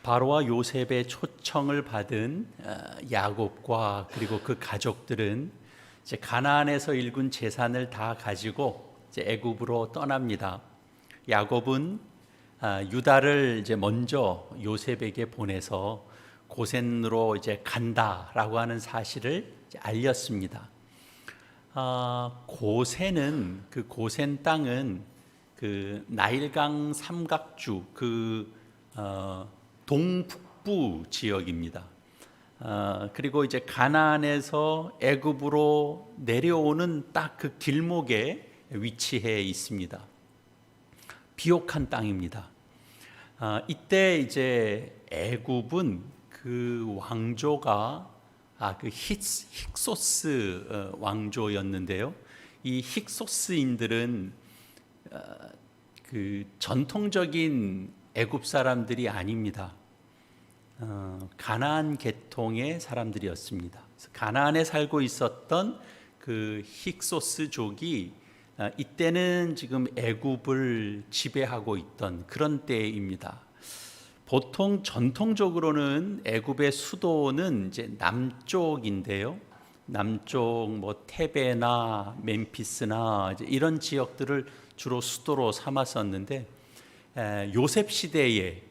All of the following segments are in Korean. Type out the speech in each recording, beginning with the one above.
바로와 요셉의 초청을 받은 야곱과 그리고 그 가족들은 이제 가나안에서 일군 재산을 다 가지고 이제 애굽으로 떠납니다. 야곱은 유다를 이제 먼저 요셉에게 보내서 고센으로 이제 간다라고 하는 사실을 이제 알렸습니다. 고센은 그 고센 땅은 그 나일강 삼각주 동북부 지역입니다. 그리고 이제 가나안에서 애굽으로 내려오는 딱 그 길목에 위치해 있습니다. 비옥한 땅입니다. 이때 이제 애굽은 그 왕조가 그 힉소스 왕조였는데요. 이 힉소스인들은 그 전통적인 애굽 사람들이 아닙니다. 가나안 계통의 사람들이었습니다. 그래서 가나안에 살고 있었던 그 힉소스족이 이때는 지금 애굽을 지배하고 있던 그런 때입니다. 보통 전통적으로는 애굽의 수도는 이제 남쪽인데요. 남쪽 뭐 테베나 멤피스나 이제 이런 지역들을 주로 수도로 삼았었는데 요셉 시대에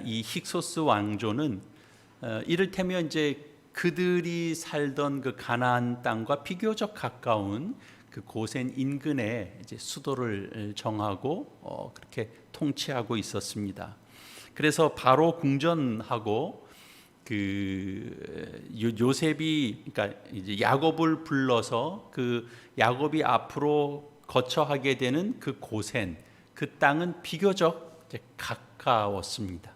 이 힉소스 왕조는 이를테면 이제 그들이 살던 그 가나안 땅과 비교적 가까운 그 고센 인근에 이제 수도를 정하고 그렇게 통치하고 있었습니다. 그래서 바로 궁전하고 그 요셉이 그러니까 이제 야곱을 불러서 그 야곱이 앞으로 거처하게 되는 그 고센 그 땅은 비교적 이제 가까웠습니다.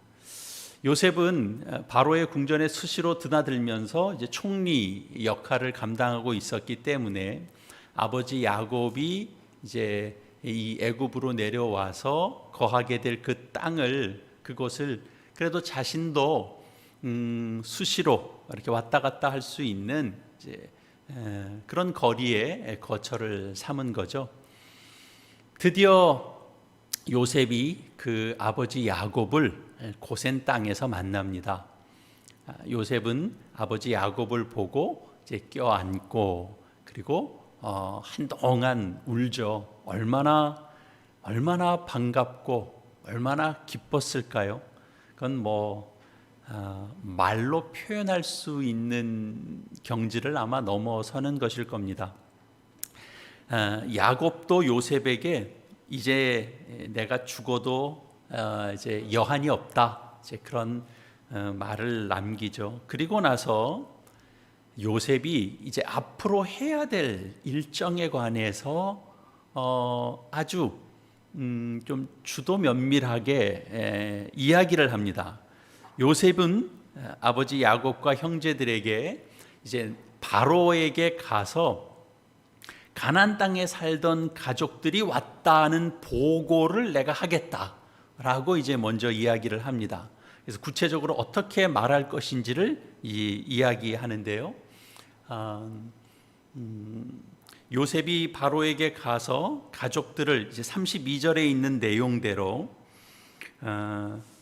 요셉은 바로의 궁전에 수시로 드나들면서 이제 총리 역할을 감당하고 있었기 때문에 아버지 야곱이 이제 이 애굽으로 내려와서 거하게 될 그 땅을 그곳을 그래도 자신도 수시로 이렇게 왔다 갔다 할 수 있는 이제 그런 거리에 거처를 삼은 거죠. 드디어 요셉이 그 아버지 야곱을 고센 땅에서 만납니다. 요셉은 아버지 야곱을 보고 이제 껴안고 그리고 한동안 울죠. 얼마나 반갑고 얼마나 기뻤을까요? 그건 뭐 말로 표현할 수 있는 경지를 아마 넘어서는 것일 겁니다. 야곱도 요셉에게 이제 내가 죽어도 이제 여한이 없다. 이제 그런 말을 남기죠. 그리고 나서 요셉이 이제 앞으로 해야 될 일정에 관해서 아주 좀 주도 면밀하게 이야기를 합니다. 요셉은 아버지 야곱과 형제들에게 이제 바로에게 가서 가나안 땅에 살던 가족들이 왔다는 보고를 내가 하겠다라고 이제 먼저 이야기를 합니다. 그래서 구체적으로 어떻게 말할 것인지를 이야기하는데요. 요셉이 바로에게 가서 가족들을 이제 32절에 있는 내용대로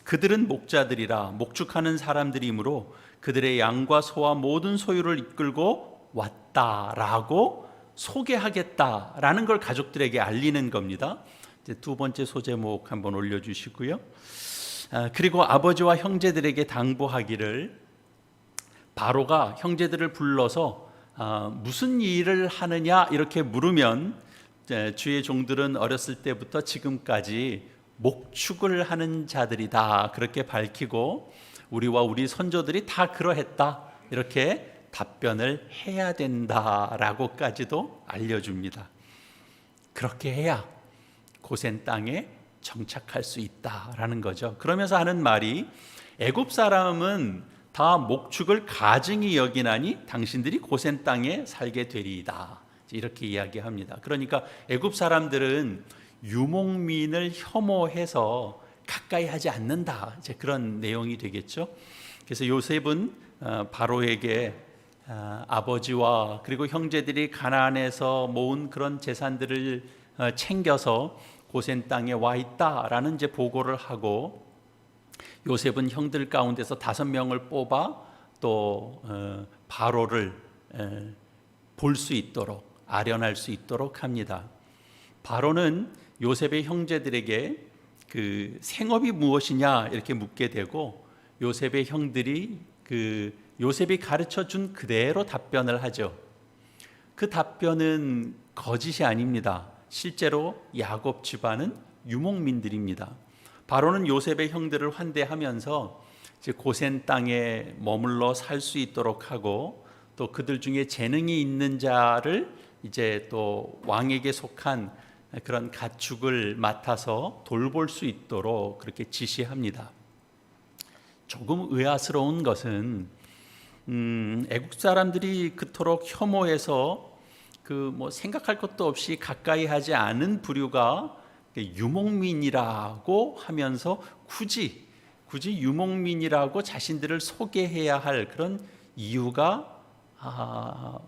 그들은 목자들이라 목축하는 사람들이므로 그들의 양과 소와 모든 소유를 이끌고 왔다라고 소개하겠다라는 걸 가족들에게 알리는 겁니다. 이제 두 번째 소제목 한번 올려주시고요. 그리고 아버지와 형제들에게 당부하기를 바로가 형제들을 불러서 무슨 일을 하느냐 이렇게 물으면 주의 종들은 어렸을 때부터 지금까지 목축을 하는 자들이다 그렇게 밝히고 우리와 우리 선조들이 다 그러했다 이렇게 답변을 해야 된다라고까지도 알려줍니다. 그렇게 해야 고센 땅에 정착할 수 있다라는 거죠. 그러면서 하는 말이 애굽 사람은 다 목축을 가증히 여기나니 당신들이 고센 땅에 살게 되리이다. 이렇게 이야기합니다. 그러니까 애굽 사람들은 유목민을 혐오해서 가까이 하지 않는다. 이제 그런 내용이 되겠죠. 그래서 요셉은 바로에게 아버지와 그리고 형제들이 가나안에서 모은 그런 재산들을 챙겨서 고센 땅에 와 있다라는 이제 보고를 하고 요셉은 형들 가운데서 5명을 뽑아 또 바로를 볼 수 있도록, 아련할 수 있도록 합니다. 바로는 요셉의 형제들에게 그 생업이 무엇이냐 이렇게 묻게 되고, 요셉의 형들이 요셉이 가르쳐 준 그대로 답변을 하죠. 그 답변은 거짓이 아닙니다. 실제로 야곱 집안은 유목민들입니다. 바로는 요셉의 형들을 환대하면서 이제 고센 땅에 머물러 살 수 있도록 하고, 또 그들 중에 재능이 있는 자를 이제 또 왕에게 속한 그런 가축을 맡아서 돌볼 수 있도록 그렇게 지시합니다. 조금 의아스러운 것은 애국 사람들이 그토록 혐오해서 생각할 것도 없이 가까이 하지 않은 부류가 유목민이라고 하면서 굳이 유목민이라고 자신들을 소개해야 할 그런 이유가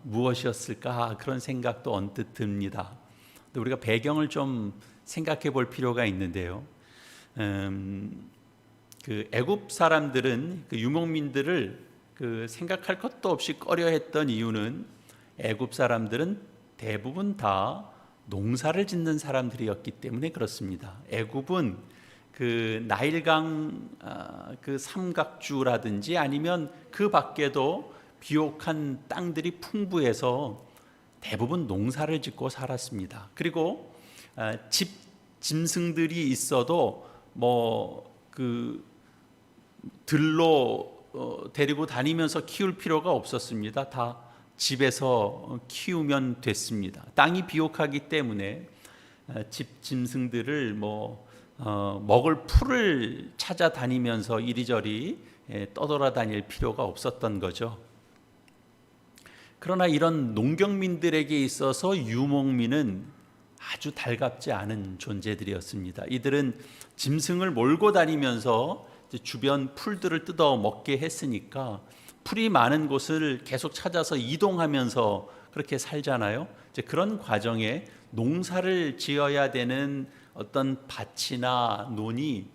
무엇이었을까, 그런 생각도 언뜻 듭니다. 우리가 배경을 좀 생각해 볼 필요가 있는데요. 애굽 사람들은 유목민들을 생각할 것도 없이 꺼려했던 이유는, 애굽 사람들은 대부분 다 농사를 짓는 사람들이었기 때문에 그렇습니다. 애굽은 나일강 삼각주라든지 아니면 그 밖에도 비옥한 땅들이 풍부해서 대부분 농사를 짓고 살았습니다. 그리고 짐승들이 있어도 들로 데리고 다니면서 키울 필요가 없었습니다. 다 집에서 키우면 됐습니다. 땅이 비옥하기 때문에 짐승들을 먹을 풀을 찾아다니면서 이리저리 떠돌아다닐 필요가 없었던 거죠. 그러나 이런 농경민들에게 있어서 유목민은 아주 달갑지 않은 존재들이었습니다. 이들은 짐승을 몰고 다니면서 주변 풀들을 뜯어 먹게 했으니까 풀이 많은 곳을 계속 찾아서 이동하면서 그렇게 살잖아요. 이제 그런 과정에 농사를 지어야 되는 어떤 밭이나 논이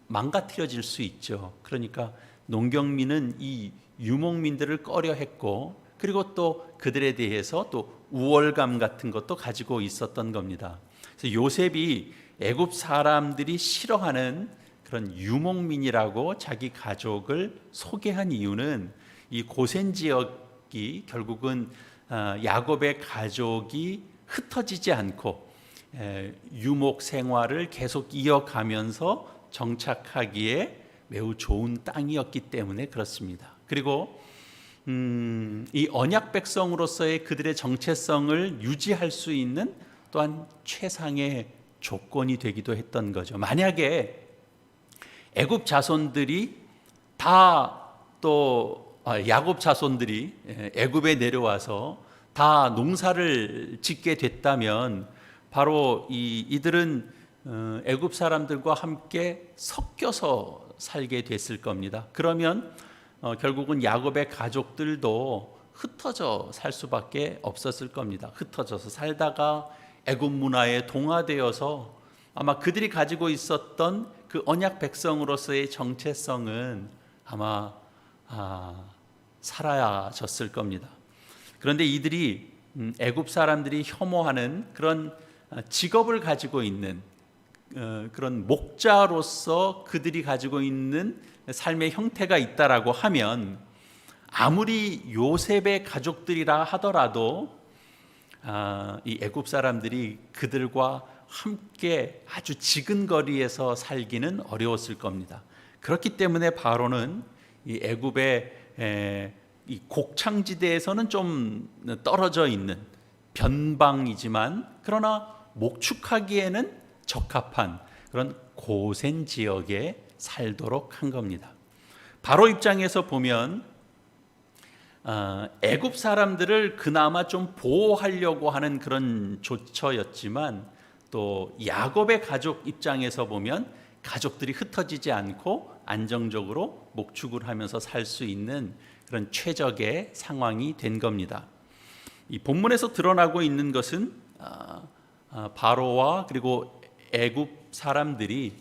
망가뜨려질 수 있죠. 그러니까 농경민은 이 유목민들을 꺼려했고, 그리고 또 그들에 대해서 또 우월감 같은 것도 가지고 있었던 겁니다. 그래서 요셉이 애굽 사람들이 싫어하는 그런 유목민이라고 자기 가족을 소개한 이유는, 이 고센 지역이 결국은 야곱의 가족이 흩어지지 않고 유목 생활을 계속 이어가면서 정착하기에 매우 좋은 땅이었기 때문에 그렇습니다. 그리고 이 언약 백성으로서의 그들의 정체성을 유지할 수 있는 또한 최상의 조건이 되기도 했던 거죠. 만약에 애굽 자손들이 야곱 자손들이 애굽에 내려와서 다 농사를 짓게 됐다면, 바로 이들은 애굽 사람들과 함께 섞여서 살게 됐을 겁니다. 그러면 결국은 야곱의 가족들도 흩어져 살 수밖에 없었을 겁니다. 흩어져서 살다가 애굽 문화에 동화되어서 아마 그들이 가지고 있었던 그 언약 백성으로서의 정체성은 아마 사라졌을 겁니다. 그런데 이들이 애굽 사람들이 혐오하는 그런 직업을 가지고 있는 그런 목자로서 그들이 가지고 있는 삶의 형태가 있다라고 하면, 아무리 요셉의 가족들이라 하더라도 이 애굽 사람들이 그들과 함께 아주 지근거리에서 살기는 어려웠을 겁니다. 그렇기 때문에 바로는 이 애굽의 이 곡창지대에서는 좀 떨어져 있는 변방이지만, 그러나 목축하기에는 적합한 그런 고센 지역에 살도록 한 겁니다. 바로 입장에서 보면 애굽 사람들을 그나마 좀 보호하려고 하는 그런 조처였지만, 또 야곱의 가족 입장에서 보면 가족들이 흩어지지 않고 안정적으로 목축을 하면서 살 수 있는 그런 최적의 상황이 된 겁니다. 이 본문에서 드러나고 있는 것은 바로와 그리고 애굽 사람들이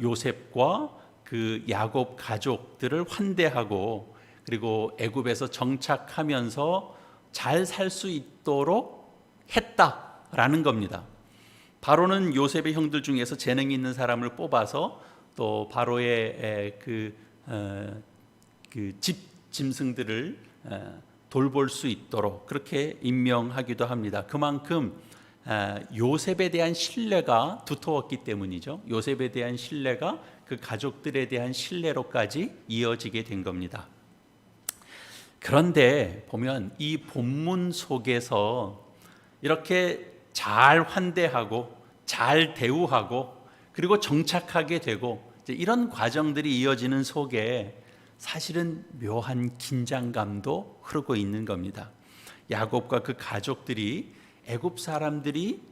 요셉과 그 야곱 가족들을 환대하고 그리고 애굽에서 정착하면서 잘 살 수 있도록 했다라는 겁니다. 바로는 요셉의 형들 중에서 재능이 있는 사람을 뽑아서 또 바로의 집 짐승들을 돌볼 수 있도록 그렇게 임명하기도 합니다. 그만큼 요셉에 대한 신뢰가 두터웠기 때문이죠. 요셉에 대한 신뢰가 그 가족들에 대한 신뢰로까지 이어지게 된 겁니다. 그런데 보면 이 본문 속에서 이렇게 잘 환대하고 잘 대우하고 그리고 정착하게 되고 이런 과정들이 이어지는 속에 사실은 묘한 긴장감도 흐르고 있는 겁니다. 야곱과 그 가족들이 애굽 사람들이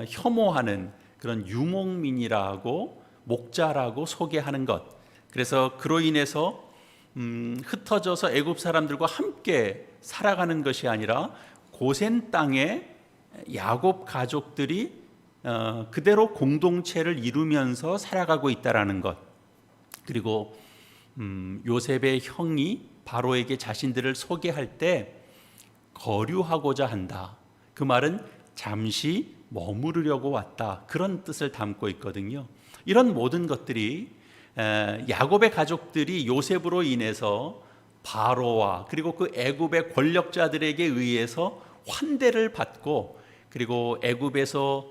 혐오하는 그런 유목민이라고 목자라고 소개하는 것, 그래서 그로 인해서 흩어져서 애굽 사람들과 함께 살아가는 것이 아니라 고센 땅에 야곱 가족들이 그대로 공동체를 이루면서 살아가고 있다라는 것, 그리고 요셉의 형이 바로에게 자신들을 소개할 때 거류하고자 한다. 그 말은 잠시 머무르려고 왔다. 그런 뜻을 담고 있거든요. 이런 모든 것들이 야곱의 가족들이 요셉으로 인해서 바로와 그리고 그 애굽의 권력자들에게 의해서 환대를 받고 그리고 애굽에서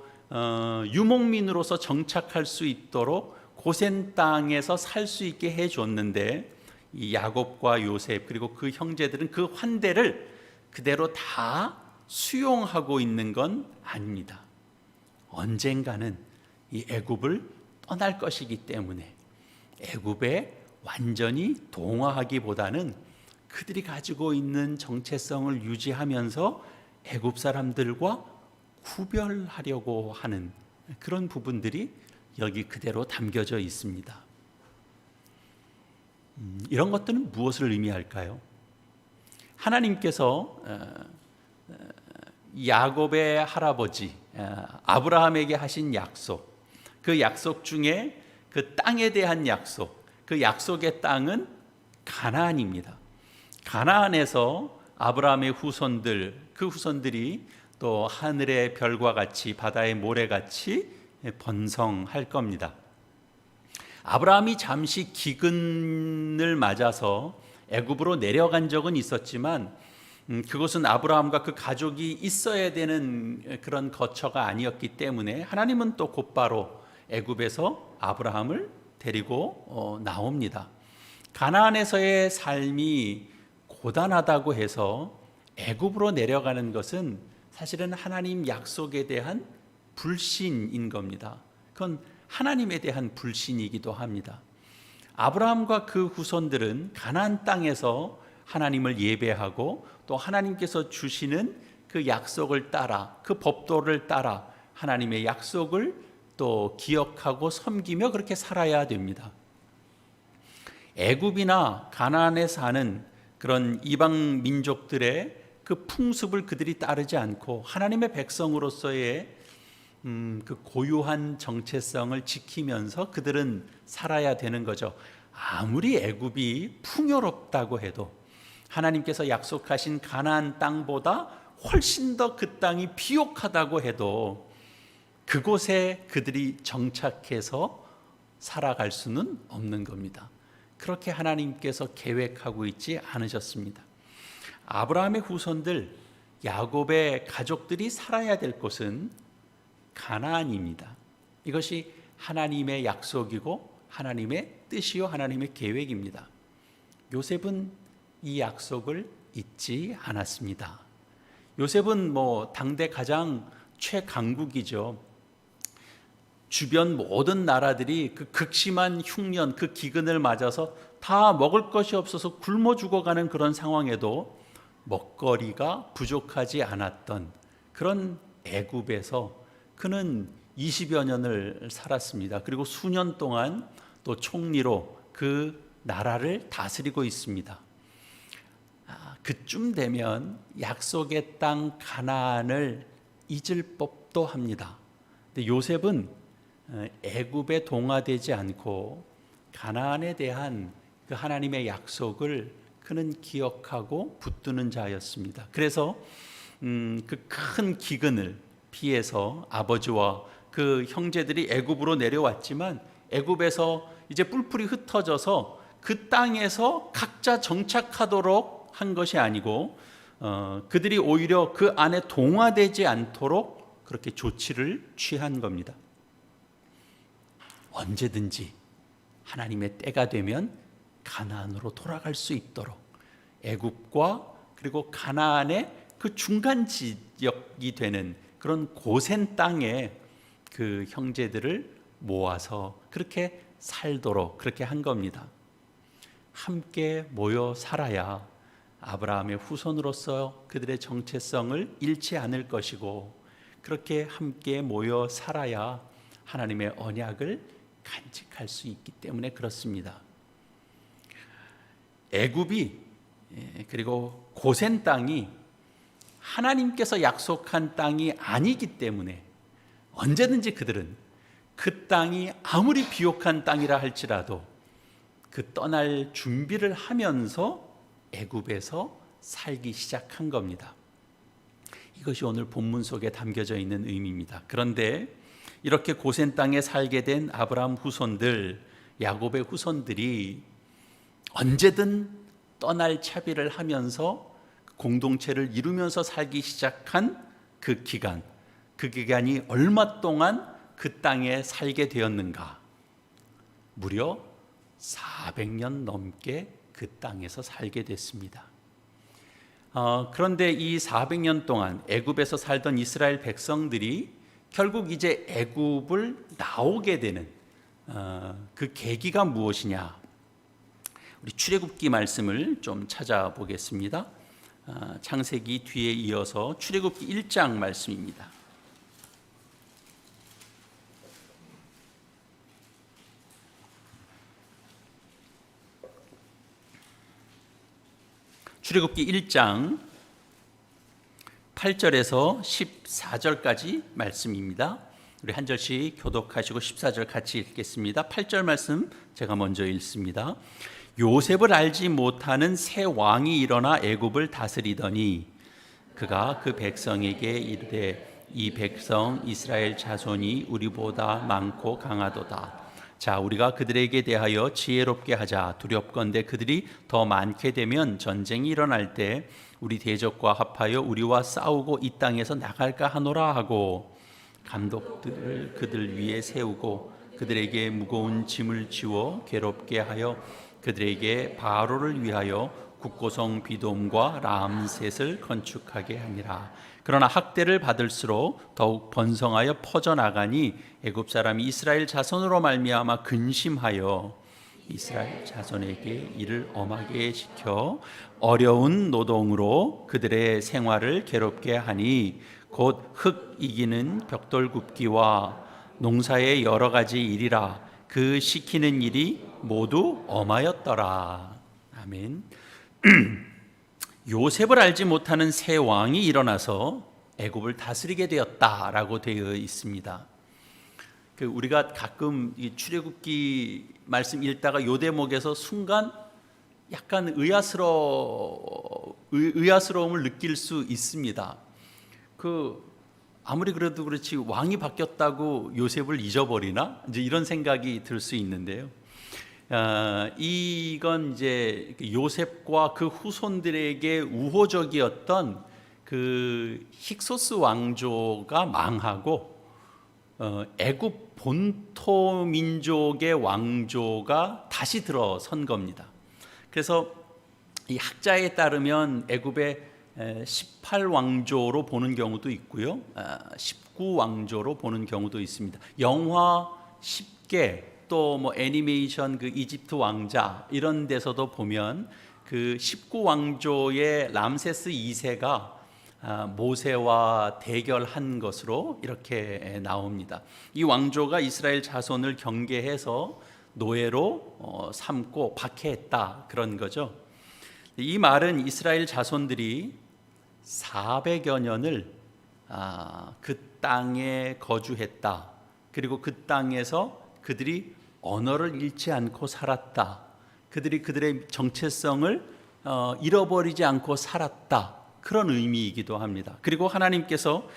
유목민으로서 정착할 수 있도록 고센 땅에서 살 수 있게 해줬는데 이 야곱과 요셉 그리고 그 형제들은 그 환대를 그대로 다 수용하고 있는 건 아닙니다. 언젠가는 이 애굽을 떠날 것이기 때문에 애굽에 완전히 동화하기보다는 그들이 가지고 있는 정체성을 유지하면서 애굽 사람들과 구별하려고 하는 그런 부분들이 여기 그대로 담겨져 있습니다. 이런 것들은 무엇을 의미할까요? 하나님께서 야곱의 할아버지 아브라함에게 하신 약속, 그 약속 중에 그 땅에 대한 약속, 그 약속의 땅은 가나안입니다. 가나안에서 아브라함의 후손들, 그 후손들이 또 하늘의 별과 같이 바다의 모래같이 번성할 겁니다. 아브라함이 잠시 기근을 맞아서 애굽으로 내려간 적은 있었지만 그것은 아브라함과 그 가족이 있어야 되는 그런 거처가 아니었기 때문에 하나님은 또 곧바로 애굽에서 아브라함을 데리고 나옵니다. 가나안에서의 삶이 고단하다고 해서 애굽으로 내려가는 것은 사실은 하나님 약속에 대한 불신인 겁니다. 그건 하나님에 대한 불신이기도 합니다. 아브라함과 그 후손들은 가나안 땅에서 하나님을 예배하고 또 하나님께서 주시는 그 약속을 따라 그 법도를 따라 하나님의 약속을 또 기억하고 섬기며 그렇게 살아야 됩니다. 애굽이나 가나안에 사는 그런 이방 민족들의 그 풍습을 그들이 따르지 않고 하나님의 백성으로서의 그 고유한 정체성을 지키면서 그들은 살아야 되는 거죠. 아무리 애굽이 풍요롭다고 해도 하나님께서 약속하신 가나안 땅보다 훨씬 더 그 땅이 비옥하다고 해도 그곳에 그들이 정착해서 살아갈 수는 없는 겁니다. 그렇게 하나님께서 계획하고 있지 않으셨습니다. 아브라함의 후손들 야곱의 가족들이 살아야 될 곳은 가나안입니다. 이것이 하나님의 약속이고 하나님의 뜻이요 하나님의 계획입니다. 요셉은 이 약속을 잊지 않았습니다. 요셉은 당대 가장 최강국이죠. 주변 모든 나라들이 그 극심한 흉년, 그 기근을 맞아서 다 먹을 것이 없어서 굶어 죽어가는 그런 상황에도 먹거리가 부족하지 않았던 그런 애굽에서 그는 20여 년을 살았습니다. 그리고 수년 동안 또 총리로 그 나라를 다스리고 있습니다. 그쯤 되면 약속의 땅 가나안을 잊을 법도 합니다. 근데 요셉은 애굽에 동화되지 않고 가나안에 대한 그 하나님의 약속을 그는 기억하고 붙드는 자였습니다. 그래서 그 큰 기근을 피해서 아버지와 그 형제들이 애굽으로 내려왔지만 애굽에서 이제 뿔뿔이 흩어져서 그 땅에서 각자 정착하도록 한 것이 아니고 그들이 오히려 그 안에 동화되지 않도록 그렇게 조치를 취한 겁니다. 언제든지 하나님의 때가 되면 가나안으로 돌아갈 수 있도록 애굽과 그리고 가나안의 그 중간 지역이 되는 그런 고센 땅에 그 형제들을 모아서 그렇게 살도록 그렇게 한 겁니다. 함께 모여 살아야 아브라함의 후손으로서 그들의 정체성을 잃지 않을 것이고, 그렇게 함께 모여 살아야 하나님의 언약을 간직할 수 있기 때문에 그렇습니다. 애굽이 그리고 고센 땅이 하나님께서 약속한 땅이 아니기 때문에 언제든지 그들은 그 땅이 아무리 비옥한 땅이라 할지라도 그 떠날 준비를 하면서 애굽에서 살기 시작한 겁니다. 이것이 오늘 본문 속에 담겨져 있는 의미입니다. 그런데 이렇게 고센 땅에 살게 된 아브라함 후손들, 야곱의 후손들이 언제든 떠날 차비를 하면서 공동체를 이루면서 살기 시작한 그 기간이 얼마 동안 그 땅에 살게 되었는가? 무려 400년 넘게 그 땅에서 살게 됐습니다. 그런데 이 400년 동안 애굽에서 살던 이스라엘 백성들이 결국 이제 애굽을 나오게 되는 그 계기가 무엇이냐? 우리 출애굽기 말씀을 좀 찾아보겠습니다. 창세기 뒤에 이어서 출애굽기 1장 말씀입니다. 출애굽기 1장 8절에서 14절까지 말씀입니다. 우리 한 절씩 교독하시고 14절 같이 읽겠습니다. 8절 말씀 제가 먼저 읽습니다. 요셉을 알지 못하는 새 왕이 일어나 애굽을 다스리더니 그가 그 백성에게 이르되 이 백성 이스라엘 자손이 우리보다 많고 강하도다. 자, 우리가 그들에게 대하여 지혜롭게 하자. 두렵건대 그들이 더 많게 되면 전쟁이 일어날 때 우리 대적과 합하여 우리와 싸우고 이 땅에서 나갈까 하노라 하고 감독들을 그들 위에 세우고 그들에게 무거운 짐을 지워 괴롭게 하여 그들에게 바로를 위하여 국고성 비돔과 람셋을 건축하게 하니라. 그러나 학대를 받을수록 더욱 번성하여 퍼져나가니 애굽 사람이 이스라엘 자손으로 말미암아 근심하여 이스라엘 자손에게 이를 엄하게 시켜 어려운 노동으로 그들의 생활을 괴롭게 하니 곧 흙 이기는 벽돌 굽기와 농사의 여러 가지 일이라. 그 시키는 일이 모두 엄하였더라. 아멘. 요셉을 알지 못하는 새 왕이 일어나서 애굽을 다스리게 되었다라고 되어 있습니다. 우리가 가끔 이 출애굽기 말씀 읽다가 요 대목에서 순간 약간 의아스러움을 느낄 수 있습니다. 아무리 그래도 그렇지 왕이 바뀌었다고 요셉을 잊어버리나? 이제 이런 생각이 들 수 있는데요. 이건 이제 요셉과 그 후손들에게 우호적이었던 그 힉소스 왕조가 망하고 애굽 본토 민족의 왕조가 다시 들어선 겁니다. 그래서 이 학자에 따르면 애굽의 18왕조로 보는 경우도 있고요, 19왕조로 보는 경우도 있습니다. 영화 10개 또 뭐 애니메이션 그 이집트 왕자 이런 데서도 보면 그 19왕조의 람세스 2세가 모세와 대결한 것으로 이렇게 나옵니다. 이 왕조가 이스라엘 자손을 경계해서 노예로 삼고 박해했다, 그런 거죠. 이 말은 이스라엘 자손들이 400여 년을 그 땅에 거주했다. 그리고 그 땅에서 그들이 언어를 잃지 않고 살았다. 그들이 그들의 정체성을 잃어버리지 않고 살았다. 그런 의미이기도 합니다. 그리고 하나님께서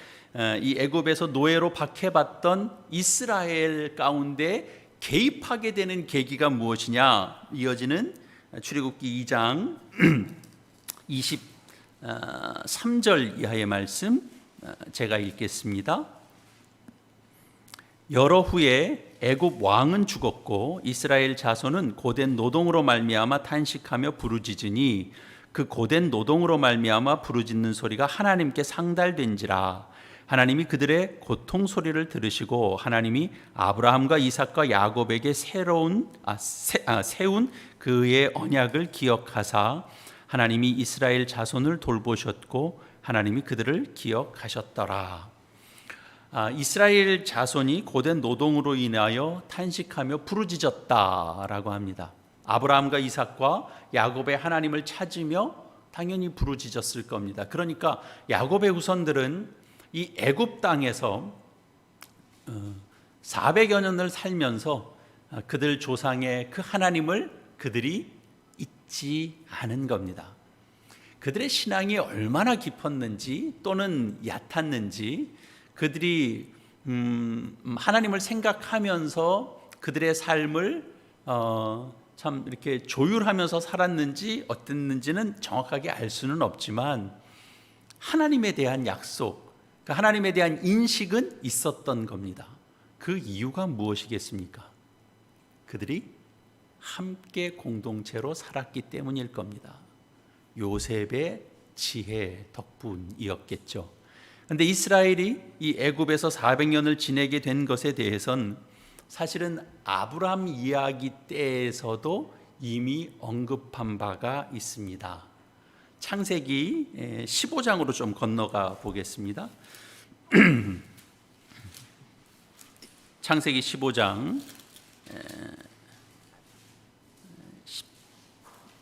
이 애굽에서 노예로 박해받던 이스라엘 가운데 개입하게 되는 계기가 무엇이냐? 이어지는 출애굽기 2장 23절 이하의 말씀 제가 읽겠습니다. 여러 후에 애굽 왕은 죽었고 이스라엘 자손은 고된 노동으로 말미암아 탄식하며 부르짖으니 그 고된 노동으로 말미암아 부르짖는 소리가 하나님께 상달된지라. 하나님이 그들의 고통 소리를 들으시고 하나님이 아브라함과 이삭과 야곱에게 세운 그의 언약을 기억하사 하나님이 이스라엘 자손을 돌보셨고 하나님이 그들을 기억하셨더라. 이스라엘 자손이 고된 노동으로 인하여 탄식하며 부르짖었다라고 합니다. 아브라함과 이삭과 야곱의 하나님을 찾으며 당연히 부르짖었을 겁니다. 그러니까 야곱의 후손들은 이 애굽 땅에서 400여 년을 살면서 그들 조상의 그 하나님을 그들이 잊지 않은 겁니다. 그들의 신앙이 얼마나 깊었는지 또는 얕았는지 그들이 하나님을 생각하면서 그들의 삶을 참 이렇게 조율하면서 살았는지 어땠는지는 정확하게 알 수는 없지만 하나님에 대한 약속, 하나님에 대한 인식은 있었던 겁니다. 그 이유가 무엇이겠습니까? 그들이 함께 공동체로 살았기 때문일 겁니다. 요셉의 지혜 덕분이었겠죠. 그런데 이스라엘이 이 애굽에서 400년을 지내게 된 것에 대해서는 사실은 아브라함 이야기 때에서도 이미 언급한 바가 있습니다. 창세기 15장으로 좀 건너가 보겠습니다. 창세기 15장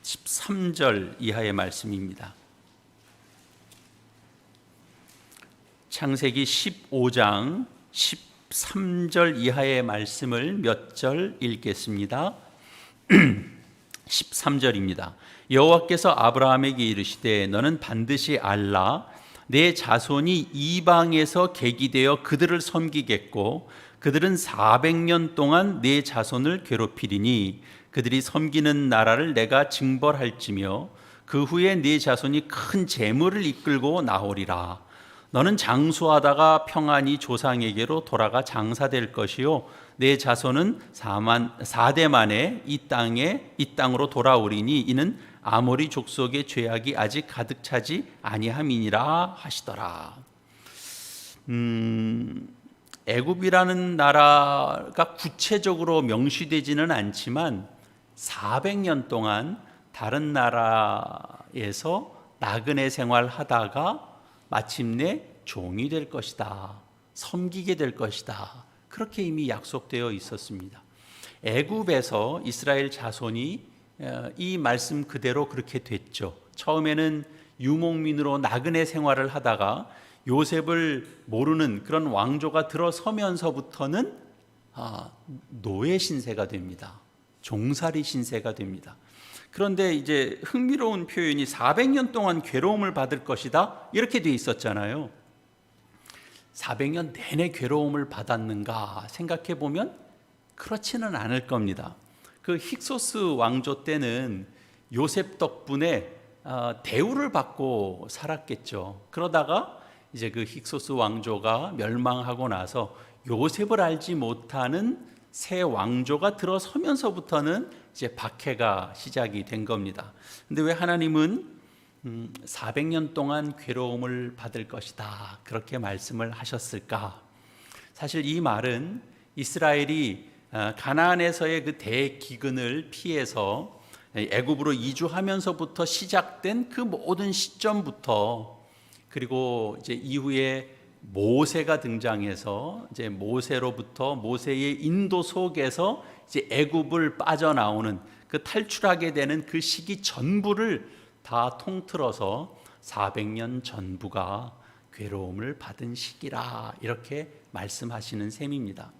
13절 이하의 말씀입니다. 창세기 15장 13절 이하의 말씀을 몇 절 읽겠습니다. 13절입니다. 여호와께서 아브라함에게 이르시되 너는 반드시 알라 내 자손이 이방에서 계기되어 그들을 섬기겠고 그들은 400년 동안 내 자손을 괴롭히리니 그들이 섬기는 나라를 내가 징벌할지며 그 후에 네 자손이 큰 재물을 이끌고 나오리라. 너는 장수하다가 평안히 조상에게로 돌아가 장사될 것이요 내 자손은 4대 만에 이 땅으로 돌아오리니 이는 아모리 족속의 죄악이 아직 가득 차지 아니함이니라 하시더라. 애굽이라는 나라가 구체적으로 명시되지는 않지만 400년 동안 다른 나라에서 나그네 생활하다가 마침내 종이 될 것이다. 섬기게 될 것이다. 그렇게 이미 약속되어 있었습니다. 애굽에서 이스라엘 자손이 이 말씀 그대로 그렇게 됐죠. 처음에는 유목민으로 나그네 생활을 하다가 요셉을 모르는 그런 왕조가 들어서면서부터는 노예 신세가 됩니다. 종살이 신세가 됩니다. 그런데 이제 흥미로운 표현이 400년 동안 괴로움을 받을 것이다 이렇게 돼 있었잖아요. 400년 내내 괴로움을 받았는가 생각해 보면 그렇지는 않을 겁니다. 그 힉소스 왕조 때는 요셉 덕분에 대우를 받고 살았겠죠. 그러다가 이제 그 힉소스 왕조가 멸망하고 나서 요셉을 알지 못하는 새 왕조가 들어서면서부터는 이제 박해가 시작이 된 겁니다. 근데 왜 하나님은 400년 동안 괴로움을 받을 것이다 그렇게 말씀을 하셨을까? 사실 이 말은 이스라엘이 가나안에서의 그 대기근을 피해서 애굽으로 이주하면서부터 시작된 그 모든 시점부터 그리고 이제 이후에 모세가 등장해서 이제 모세로부터 모세의 인도 속에서 이제 애굽을 빠져나오는 그 탈출하게 되는 그 시기 전부를 다 통틀어서 400년 전부가 괴로움을 받은 시기라 이렇게 말씀하시는 셈입니다.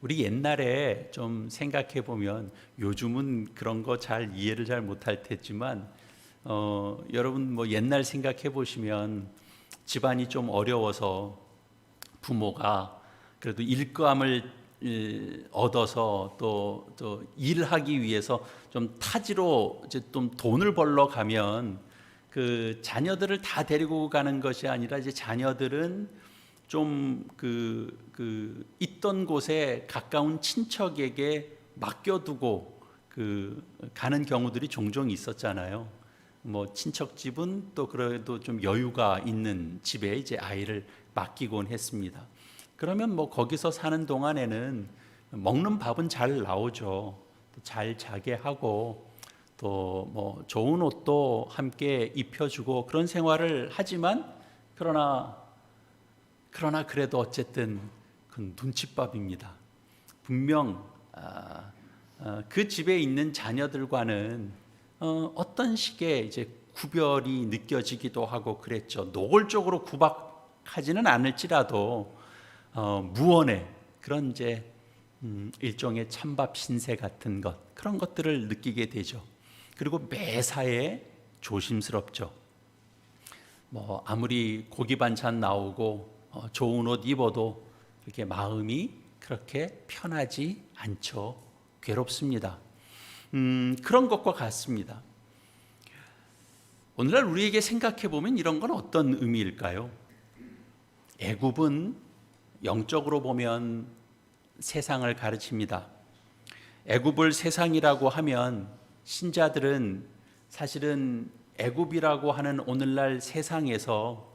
우리 옛날에 좀 생각해 보면 요즘은 그런 거 잘 이해를 잘 못할 테지만 여러분 뭐 옛날 생각해 보시면 집안이 좀 어려워서 부모가 그래도 일감을 얻어서 또 일하기 위해서 좀 타지로 이제 좀 돈을 벌러 가면 그 자녀들을 다 데리고 가는 것이 아니라 이제 자녀들은 좀 있던 곳에 가까운 친척에게 맡겨두고 가는 경우들이 종종 있었잖아요. 뭐 친척 집은 또 그래도 좀 여유가 있는 집에 이제 아이를 맡기곤 했습니다. 그러면 뭐 거기서 사는 동안에는 먹는 밥은 잘 나오죠. 잘 자게 하고 또 뭐 좋은 옷도 함께 입혀주고 그런 생활을 하지만 그러나 그래도 어쨌든 그 눈칫밥입니다. 분명 그 집에 있는 자녀들과는 어떤 식의 이제 구별이 느껴지기도 하고 그랬죠. 노골적으로 구박하지는 않을지라도 무언의 그런 이제 일종의 찬밥 신세 같은 것 그런 것들을 느끼게 되죠. 그리고 매사에 조심스럽죠. 뭐 아무리 고기 반찬 나오고 좋은 옷 입어도 이렇게 마음이 그렇게 편하지 않죠. 괴롭습니다. 그런 것과 같습니다. 오늘날 우리에게 생각해 보면 이런 건 어떤 의미일까요? 애굽은 영적으로 보면 세상을 가르칩니다. 애굽을 세상이라고 하면 신자들은 사실은 애굽이라고 하는 오늘날 세상에서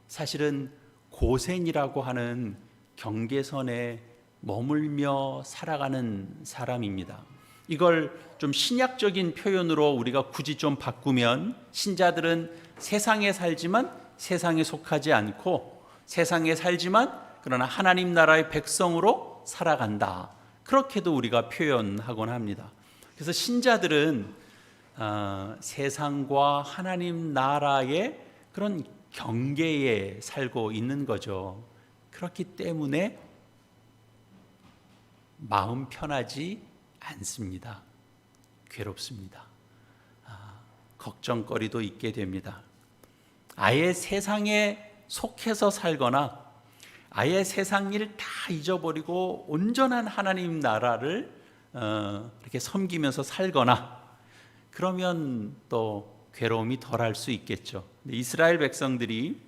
사실은 고센이라고 하는 경계선에 머물며 살아가는 사람입니다. 이걸 좀 신약적인 표현으로 우리가 굳이 좀 바꾸면 신자들은 세상에 살지만 세상에 속하지 않고 세상에 살지만 그러나 하나님 나라의 백성으로 살아간다. 그렇게도 우리가 표현하곤 합니다. 그래서 신자들은 세상과 하나님 나라의 그런 경계에 살고 있는 거죠. 그렇기 때문에 마음 편하지 않습니다. 괴롭습니다. 걱정거리도 있게 됩니다. 아예 세상에 속해서 살거나 아예 세상 일 다 잊어버리고 온전한 하나님 나라를 이렇게 섬기면서 살거나 그러면 또 괴로움이 덜할 수 있겠죠. 이스라엘 백성들이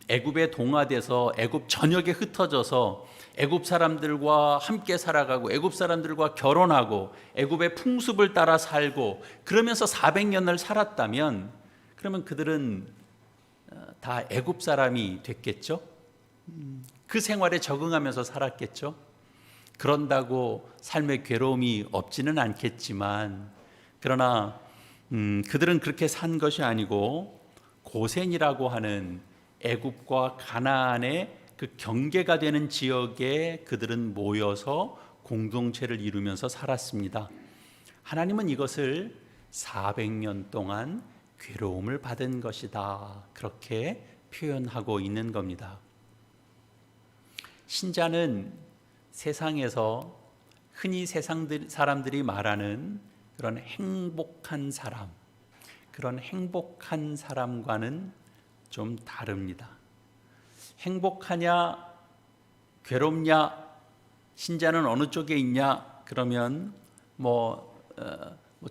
애굽에 동화돼서 애굽 전역에 흩어져서 애굽 사람들과 함께 살아가고 애굽 사람들과 결혼하고 애굽의 풍습을 따라 살고 그러면서 400년을 살았다면 그러면 그들은 다 애굽 사람이 됐겠죠. 그 생활에 적응하면서 살았겠죠. 그런다고 삶의 괴로움이 없지는 않겠지만 그러나 그들은 그렇게 산 것이 아니고 고센이라고 하는 애굽과 가나안의 그 경계가 되는 지역에 그들은 모여서 공동체를 이루면서 살았습니다. 하나님은 이것을 400년 동안 괴로움을 받은 것이다. 그렇게 표현하고 있는 겁니다. 신자는 세상에서 흔히 세상 사람들이 말하는 그런 행복한 사람, 그런 행복한 사람과는 좀 다릅니다. 행복하냐, 괴롭냐, 신자는 어느 쪽에 있냐, 그러면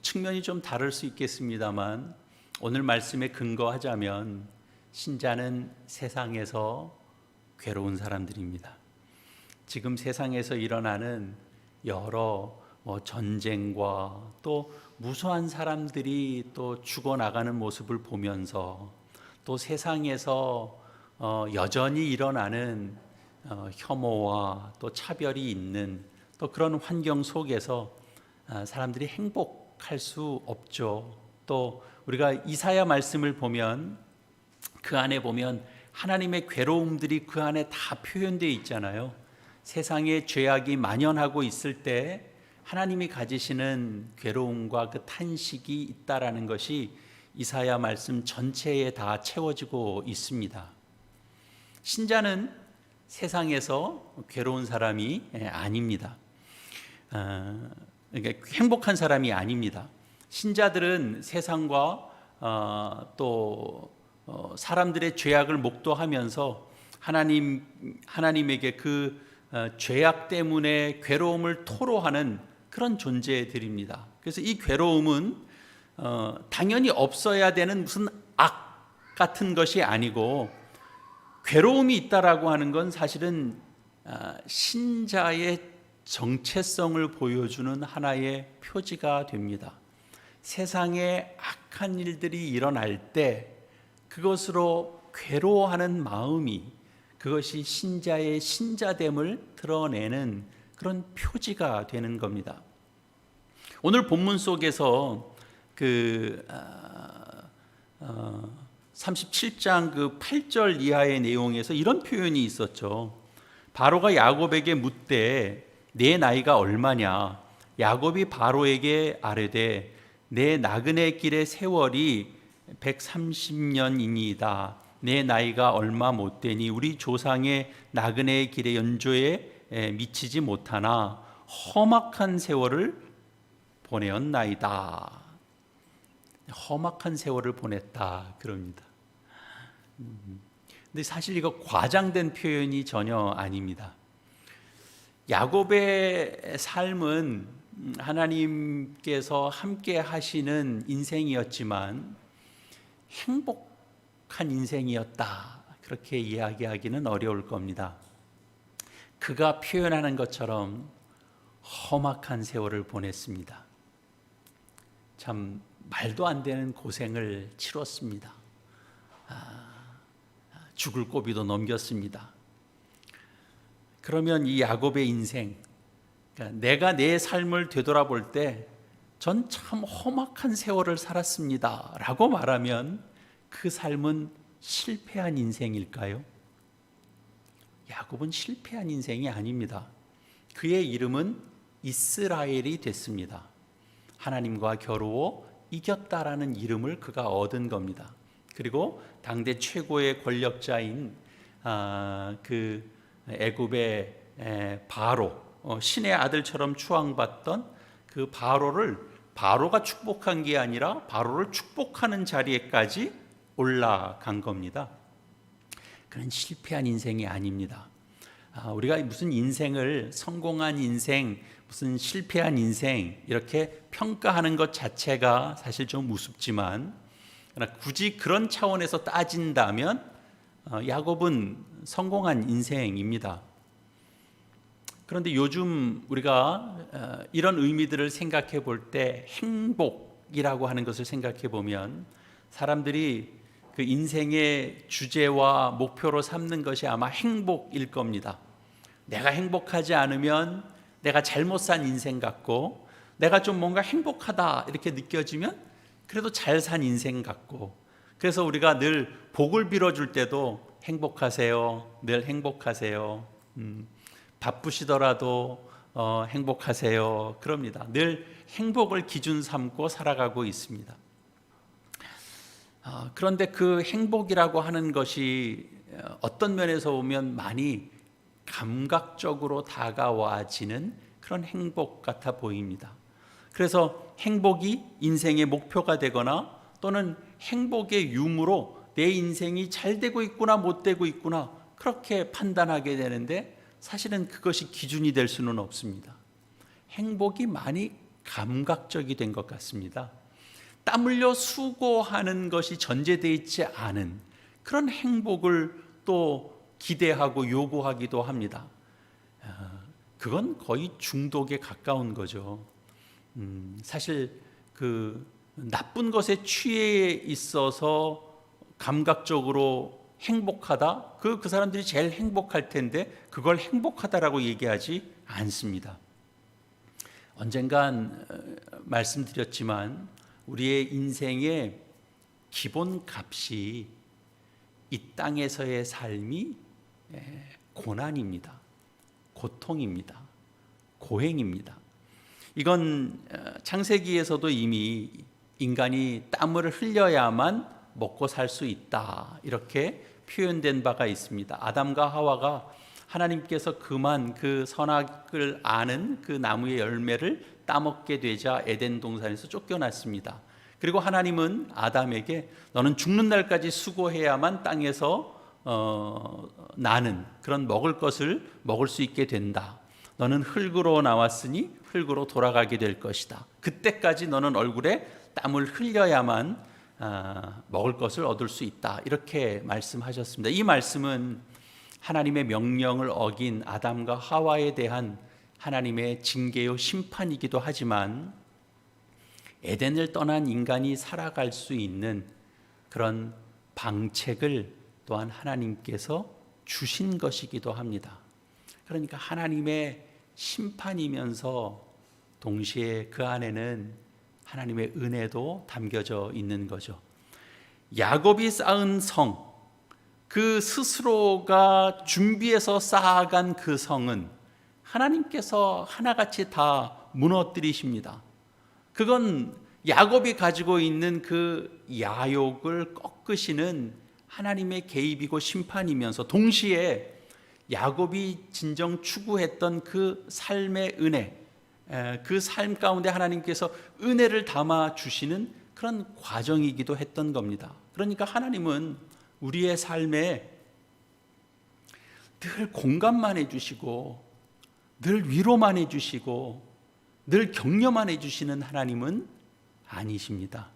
측면이 좀 다를 수 있겠습니다만 오늘 말씀에 근거하자면 신자는 세상에서 괴로운 사람들입니다. 지금 세상에서 일어나는 여러 전쟁과 또 무수한 사람들이 또 죽어나가는 모습을 보면서 또 세상에서 여전히 일어나는 혐오와 또 차별이 있는 또 그런 환경 속에서 사람들이 행복할 수 없죠. 또 우리가 이사야 말씀을 보면 그 안에 보면 하나님의 괴로움들이 그 안에 다 표현되어 있잖아요. 세상에 죄악이 만연하고 있을 때 하나님이 가지시는 괴로움과 그 탄식이 있다라는 것이 이사야 말씀 전체에 다 채워지고 있습니다. 신자는 세상에서 괴로운 사람이 아닙니다. 그러니까 행복한 사람이 아닙니다. 신자들은 세상과 또 사람들의 죄악을 목도하면서 하나님에게 그 죄악 때문에 괴로움을 토로하는 그런 존재들입니다. 그래서 이 괴로움은 당연히 없어야 되는 무슨 악 같은 것이 아니고, 괴로움이 있다라고 하는 건 사실은 신자의 정체성을 보여주는 하나의 표지가 됩니다. 세상에 악한 일들이 일어날 때 그것으로 괴로워하는 마음이, 그것이 신자의 신자됨을 드러내는 그런 표지가 되는 겁니다. 오늘 본문 속에서 37장 8절 이하의 내용에서 이런 표현이 있었죠. 바로가 야곱에게 묻되 내 나이가 얼마냐? 야곱이 바로에게 아뢰되 내 나그네 길의 세월이 130년이니이다. 내 나이가 얼마 못되니 우리 조상의 나그네의 길의 연조에 미치지 못하나 험악한 세월을 보내었나이다. 험악한 세월을 보냈다 그럽니다. 근데 사실 이거 과장된 표현이 전혀 아닙니다. 야곱의 삶은 하나님께서 함께 하시는 인생이었지만 행복한 인생이었다, 그렇게 이야기하기는 어려울 겁니다. 그가 표현하는 것처럼 험악한 세월을 보냈습니다. 참 말도 안 되는 고생을 치렀습니다. 죽을 고비도 넘겼습니다. 그러면 이 야곱의 인생, 그러니까 내가 내 삶을 되돌아볼 때 전 참 험악한 세월을 살았습니다 라고 말하면 그 삶은 실패한 인생일까요? 야곱은 실패한 인생이 아닙니다. 그의 이름은 이스라엘이 됐습니다. 하나님과 겨루어 이겼다라는 이름을 그가 얻은 겁니다. 그리고 당대 최고의 권력자인 그 애굽의 바로, 신의 아들처럼 추앙받던 그 바로가 축복한 게 아니라 바로를 축복하는 자리에까지 올라간 겁니다. 그런 실패한 인생이 아닙니다. 우리가 무슨 인생을 성공한 인생, 무슨 실패한 인생 이렇게 평가하는 것 자체가 사실 좀 우습지만, 굳이 그런 차원에서 따진다면 야곱은 성공한 인생입니다. 그런데 요즘 우리가 이런 의미들을 생각해 볼 때 행복이라고 하는 것을 생각해 보면 사람들이 그 인생의 주제와 목표로 삼는 것이 아마 행복일 겁니다. 내가 행복하지 않으면 내가 잘못 산 인생 같고, 내가 좀 뭔가 행복하다 이렇게 느껴지면 그래도 잘 산 인생 같고, 그래서 우리가 늘 복을 빌어줄 때도 행복하세요, 늘 행복하세요, 바쁘시더라도 행복하세요 그럽니다. 늘 행복을 기준 삼고 살아가고 있습니다. 그런데 그 행복이라고 하는 것이 어떤 면에서 보면 많이 감각적으로 다가와지는 그런 행복 같아 보입니다. 그래서 행복이 인생의 목표가 되거나 또는 행복의 유무로 내 인생이 잘 되고 있구나 못 되고 있구나 그렇게 판단하게 되는데, 사실은 그것이 기준이 될 수는 없습니다. 행복이 많이 감각적이 된 것 같습니다. 땀 흘려 수고하는 것이 전제되어 있지 않은 그런 행복을 또 기대하고 요구하기도 합니다. 그건 거의 중독에 가까운 거죠. 사실 그 나쁜 것에 취해 있어서 감각적으로 행복하다, 그 사람들이 제일 행복할 텐데 그걸 행복하다라고 얘기하지 않습니다. 언젠간 말씀드렸지만 우리의 인생의 기본 값이 이 땅에서의 삶이 고난입니다. 고통입니다. 고행입니다. 이건 창세기에서도 이미 인간이 땀을 흘려야만 먹고 살 수 있다 이렇게 표현된 바가 있습니다. 아담과 하와가 하나님께서 그만 그 선악을 아는 그 나무의 열매를 따먹게 되자 에덴 동산에서 쫓겨났습니다. 그리고 하나님은 아담에게 너는 죽는 날까지 수고해야만 땅에서 나는 그런 먹을 것을 먹을 수 있게 된다. 너는 흙으로 나왔으니 흙으로 돌아가게 될 것이다. 그때까지 너는 얼굴에 땀을 흘려야만 먹을 것을 얻을 수 있다. 이렇게 말씀하셨습니다. 이 말씀은 하나님의 명령을 어긴 아담과 하와에 대한 하나님의 징계요 심판이기도 하지만 에덴을 떠난 인간이 살아갈 수 있는 그런 방책을 또한 하나님께서 주신 것이기도 합니다. 그러니까 하나님의 심판이면서 동시에 그 안에는 하나님의 은혜도 담겨져 있는 거죠. 야곱이 쌓은 성, 그 스스로가 준비해서 쌓아간 그 성은 하나님께서 하나같이 다 무너뜨리십니다. 그건 야곱이 가지고 있는 그 야욕을 꺾으시는 하나님의 개입이고 심판이면서 동시에 야곱이 진정 추구했던 그 삶의 은혜, 그 삶 가운데 하나님께서 은혜를 담아 주시는 그런 과정이기도 했던 겁니다. 그러니까 하나님은 우리의 삶에 늘 공감만 해주시고 늘 위로만 해주시고 늘 격려만 해주시는 하나님은 아니십니다.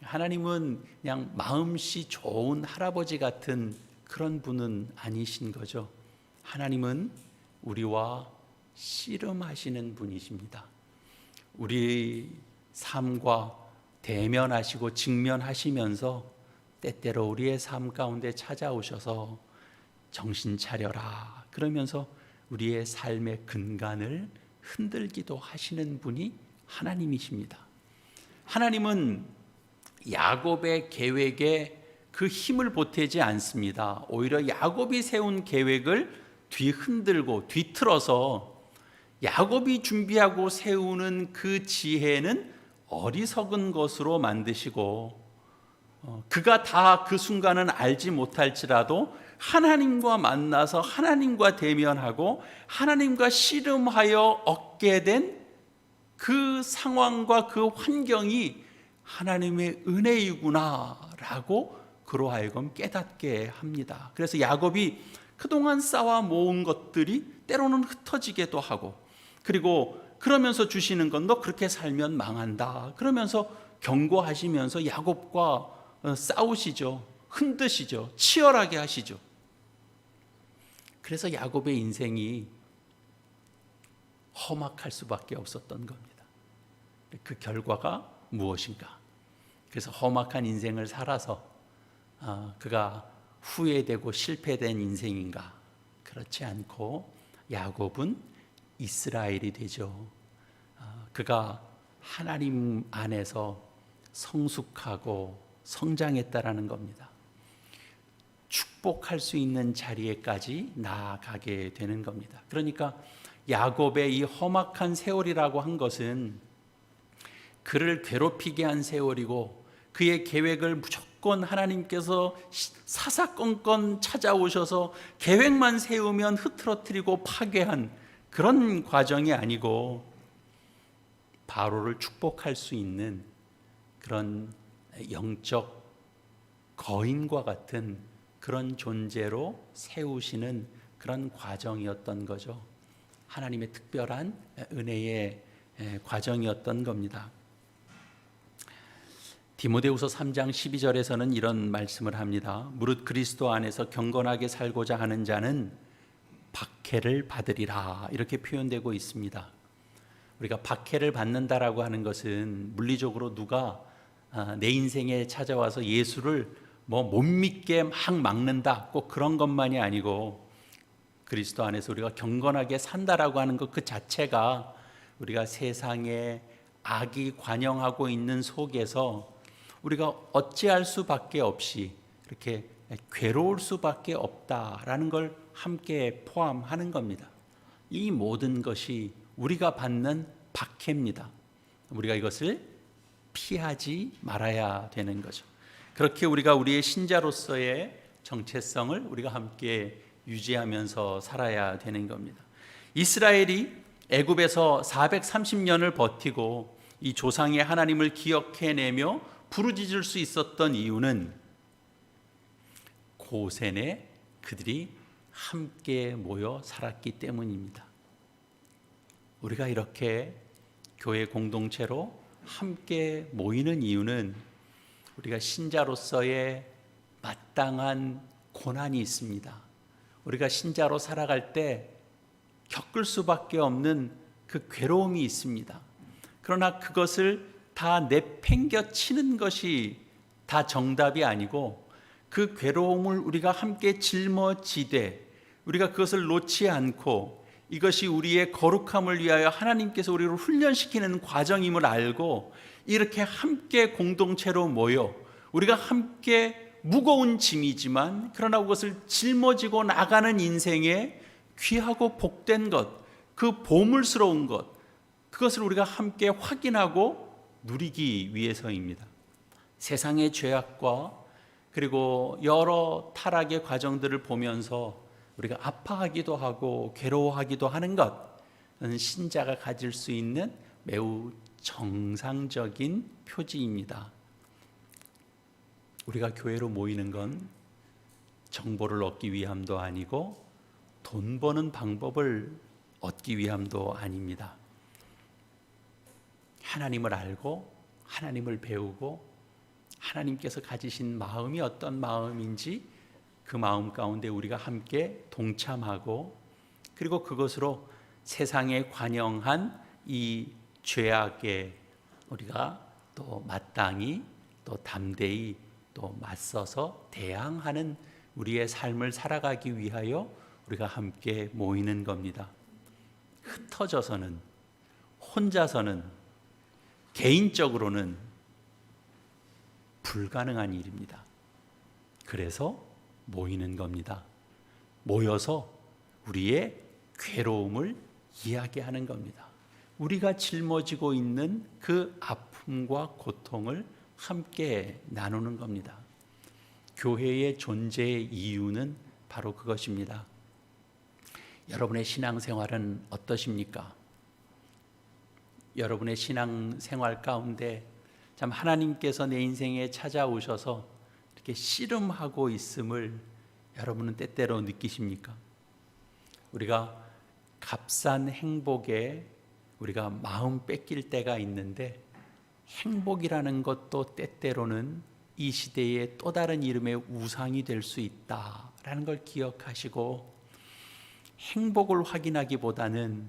하나님은 그냥 마음씨 좋은 할아버지 같은 그런 분은 아니신 거죠. 하나님은 우리와 씨름하시는 분이십니다. 우리 삶과 대면하시고 직면하시면서 때때로 우리의 삶 가운데 찾아오셔서 정신 차려라 그러면서 우리의 삶의 근간을 흔들기도 하시는 분이 하나님이십니다. 하나님은 야곱의 계획에 그 힘을 보태지 않습니다. 오히려 야곱이 세운 계획을 뒤흔들고 뒤틀어서 야곱이 준비하고 세우는 그 지혜는 어리석은 것으로 만드시고 그가 다 그 순간은 알지 못할지라도 하나님과 만나서 하나님과 대면하고 하나님과 씨름하여 얻게 된 그 상황과 그 환경이 하나님의 은혜이구나라고 그로 하여금 깨닫게 합니다. 그래서 야곱이 그동안 쌓아 모은 것들이 때로는 흩어지기도 하고 그리고 그러면서 주시는 건 너 그렇게 살면 망한다 그러면서 경고하시면서 야곱과 싸우시죠. 흔드시죠. 치열하게 하시죠. 그래서 야곱의 인생이 험악할 수밖에 없었던 겁니다. 그 결과가 무엇인가? 그래서 험악한 인생을 살아서 그가 후회되고 실패된 인생인가? 그렇지 않고 야곱은 이스라엘이 되죠. 그가 하나님 안에서 성숙하고 성장했다라는 겁니다. 축복할 수 있는 자리에까지 나아가게 되는 겁니다. 그러니까 야곱의 이 험악한 세월이라고 한 것은 그를 괴롭히게 한 세월이고 그의 계획을 무조건 하나님께서 사사건건 찾아오셔서 계획만 세우면 흐트러뜨리고 파괴한 그런 과정이 아니고 바로를 축복할 수 있는 그런 영적 거인과 같은 그런 존재로 세우시는 그런 과정이었던 거죠. 하나님의 특별한 은혜의 과정이었던 겁니다. 디모데후서 3장 12절에서는 이런 말씀을 합니다. 무릇 그리스도 안에서 경건하게 살고자 하는 자는 박해를 받으리라 이렇게 표현되고 있습니다. 우리가 박해를 받는다라고 하는 것은 물리적으로 누가 내 인생에 찾아와서 예수를 못 믿게 막 막는다 꼭 그런 것만이 아니고 그리스도 안에서 우리가 경건하게 산다라고 하는 것 그 자체가 우리가 세상에 악이 관영하고 있는 속에서 우리가 어찌할 수밖에 없이 이렇게 괴로울 수밖에 없다라는 걸 함께 포함하는 겁니다. 이 모든 것이 우리가 받는 박해입니다. 우리가 이것을 피하지 말아야 되는 거죠. 그렇게 우리가 우리의 신자로서의 정체성을 우리가 함께 유지하면서 살아야 되는 겁니다. 이스라엘이 애굽에서 430년을 버티고 이 조상의 하나님을 기억해내며 부르짖을 수 있었던 이유는 고센에 그들이 함께 모여 살았기 때문입니다. 우리가 이렇게 교회 공동체로 함께 모이는 이유는 우리가 신자로서의 마땅한 고난이 있습니다. 우리가 신자로 살아갈 때 겪을 수밖에 없는 그 괴로움이 있습니다. 그러나 그것을 다 내팽겨치는 것이 다 정답이 아니고 그 괴로움을 우리가 함께 짊어지되 우리가 그것을 놓지 않고 이것이 우리의 거룩함을 위하여 하나님께서 우리를 훈련시키는 과정임을 알고 이렇게 함께 공동체로 모여 우리가 함께 무거운 짐이지만 그러나 그것을 짊어지고 나가는 인생에 귀하고 복된 것, 그 보물스러운 것, 그것을 우리가 함께 확인하고 누리기 위해서입니다. 세상의 죄악과 그리고 여러 타락의 과정들을 보면서 우리가 아파하기도 하고 괴로워하기도 하는 것은 신자가 가질 수 있는 매우 정상적인 표지입니다. 우리가 교회로 모이는 건 정보를 얻기 위함도 아니고 돈 버는 방법을 얻기 위함도 아닙니다. 하나님을 알고 하나님을 배우고 하나님께서 가지신 마음이 어떤 마음인지 그 마음 가운데 우리가 함께 동참하고 그리고 그것으로 세상에 관영한 이 죄악에 우리가 또 마땅히 또 담대히 또 맞서서 대항하는 우리의 삶을 살아가기 위하여 우리가 함께 모이는 겁니다. 흩어져서는 혼자서는 개인적으로는 불가능한 일입니다. 그래서 모이는 겁니다. 모여서 우리의 괴로움을 이야기하는 겁니다. 우리가 짊어지고 있는 그 아픔과 고통을 함께 나누는 겁니다. 교회의 존재의 이유는 바로 그것입니다. 여러분의 신앙생활은 어떠십니까? 여러분의 신앙생활 가운데 참 하나님께서 내 인생에 찾아오셔서 이렇게 씨름하고 있음을 여러분은 때때로 느끼십니까? 우리가 값싼 행복에 우리가 마음 뺏길 때가 있는데 행복이라는 것도 때때로는 이 시대의 또 다른 이름의 우상이 될 수 있다라는 걸 기억하시고 행복을 확인하기보다는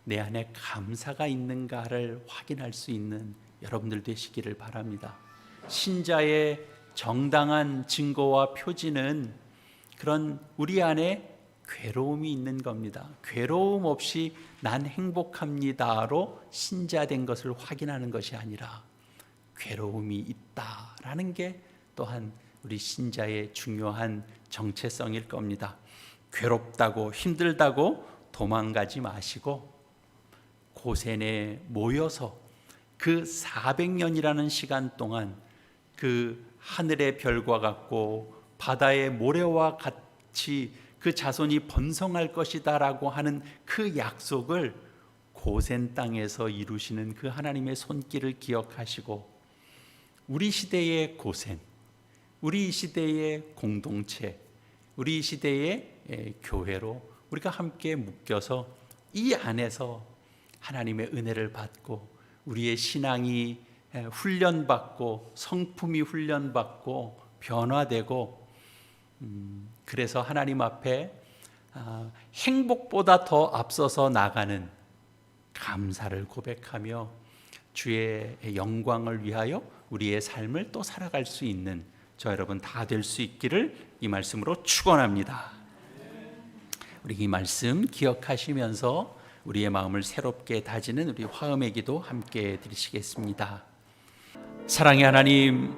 내 안에 감사가 있는가를 확인할 수 있는 여러분들 되시기를 바랍니다. 신자의 정당한 증거와 표지는 그런 우리 안에 괴로움이 있는 겁니다. 괴로움 없이 난 행복합니다로 신자된 것을 확인하는 것이 아니라 괴로움이 있다라는 게 또한 우리 신자의 중요한 정체성일 겁니다. 괴롭다고 힘들다고 도망가지 마시고 고센에 모여서 그 400년이라는 시간 동안 그 하늘의 별과 같고 바다의 모래와 같이 그 자손이 번성할 것이다 라고 하는 그 약속을 고센 땅에서 이루시는 그 하나님의 손길을 기억하시고 우리 시대의 고센, 우리 시대의 공동체, 우리 시대의 교회로 우리가 함께 묶여서 이 안에서 하나님의 은혜를 받고 우리의 신앙이 훈련받고 성품이 훈련받고 변화되고 그래서 하나님 앞에 행복보다 더 앞서서 나가는 감사를 고백하며 주의 영광을 위하여 우리의 삶을 또 살아갈 수 있는 저 여러분 다 될 수 있기를 이 말씀으로 축원합니다. 우리 이 말씀 기억하시면서 우리의 마음을 새롭게 다지는 우리 화음의 기도 함께 드리시겠습니다. 사랑의 하나님,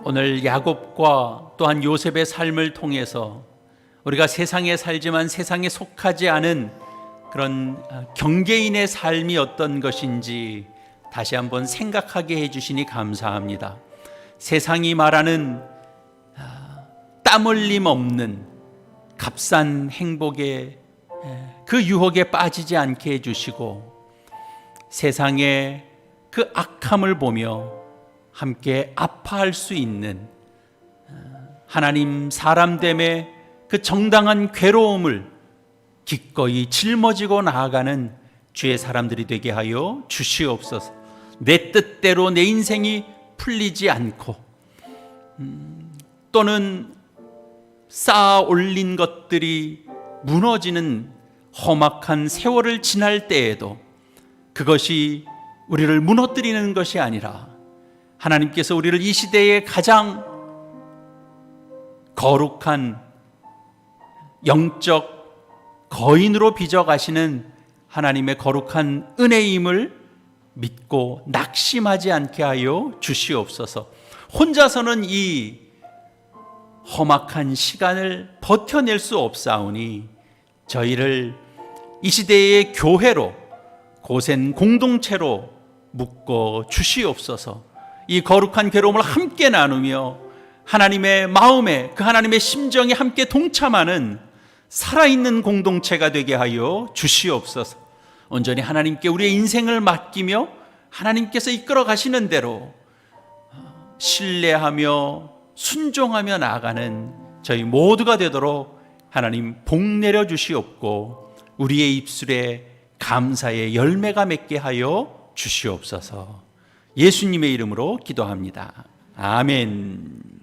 오늘 야곱과 또한 요셉의 삶을 통해서 우리가 세상에 살지만 세상에 속하지 않은 그런 경계인의 삶이 어떤 것인지 다시 한번 생각하게 해주시니 감사합니다. 세상이 말하는 땀 흘림 없는 값싼 행복에 그 유혹에 빠지지 않게 해주시고 세상의 그 악함을 보며 함께 아파할 수 있는 하나님 사람됨의 그 정당한 괴로움을 기꺼이 짊어지고 나아가는 주의 사람들이 되게 하여 주시옵소서. 내 뜻대로 내 인생이 풀리지 않고 또는 쌓아 올린 것들이 무너지는 험악한 세월을 지날 때에도 그것이 우리를 무너뜨리는 것이 아니라 하나님께서 우리를 이 시대의 가장 거룩한 영적 거인으로 빚어가시는 하나님의 거룩한 은혜임을 믿고 낙심하지 않게 하여 주시옵소서. 혼자서는 이 험악한 시간을 버텨낼 수 없사오니 저희를 이 시대의 교회로 고센 공동체로 묶어 주시옵소서. 이 거룩한 괴로움을 함께 나누며 하나님의 마음에 그 하나님의 심정에 함께 동참하는 살아있는 공동체가 되게 하여 주시옵소서. 온전히 하나님께 우리의 인생을 맡기며 하나님께서 이끌어 가시는 대로 신뢰하며 순종하며 나아가는 저희 모두가 되도록 하나님 복 내려 주시옵고 우리의 입술에 감사의 열매가 맺게 하여 주시옵소서. 예수님의 이름으로 기도합니다. 아멘.